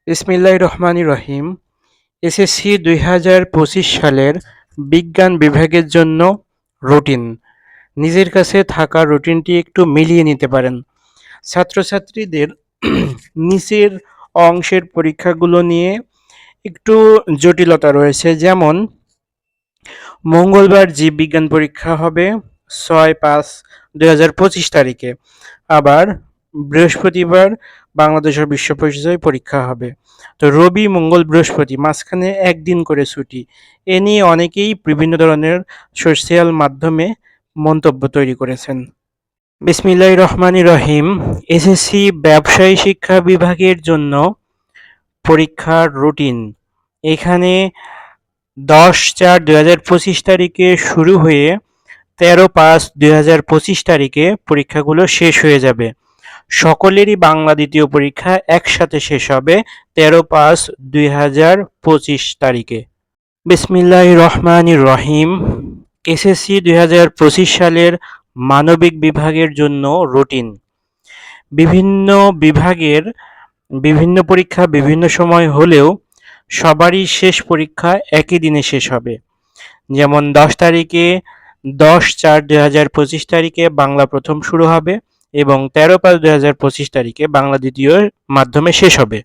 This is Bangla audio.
বিসমিল্লাহির রহমানির রহিম। এসএসসি 2025 সালের বিজ্ঞান বিভাগের জন্য রুটিন। নিজের কাছে থাকা রুটিনটি একটু মিলিয়ে নিতে পারেন। ছাত্রছাত্রীদের নিচের অংশের পরীক্ষাগুলো নিয়ে একটু জটিলতা রয়েছে, যেমন মঙ্গলবার জীববিজ্ঞান পরীক্ষা হবে 6/5/2025 তারিখে। আবার বৃহস্পতিবার বাংলাদেশ ও বিশ্ব পরিচয় পরীক্ষা হবে। তো রবি, মঙ্গল, বৃহস্পতি মাঝখানে একদিন করে ছুটি। এ নিয়ে অনেকেই বিভিন্ন ধরনের সোশ্যাল মাধ্যমে মন্তব্য তৈরি করেছেন। বিসমিল্লাহির রহমানির রহিম। এসএসসি ব্যবসায়ী শিক্ষা বিভাগের জন্য পরীক্ষার রুটিন এখানে 10/4/2025 তারিখে শুরু হয়ে 13/5/2025 তারিখে পরীক্ষাগুলো শেষ হয়ে যাবে। সকলেরই বাংলা দ্বিতীয় পরীক্ষা একসাথে শেষ হবে 13/5/2025 তারিখে। বিসমিল্লাহির রহমানির রহিম। এসএসসি 2025 সালের মানবিক বিভাগের জন্য রুটিন। বিভিন্ন বিভাগের বিভিন্ন পরীক্ষা বিভিন্ন সময় হলেও সবারই শেষ পরীক্ষা একই দিনে শেষ হবে। যেমন 10/4/2025 তারিখে বাংলা প্রথম শুরু হবে এবং 13/5/2025 তারিখে বাংলা দ্বিতীয় মাধ্যমে শেষ হবে।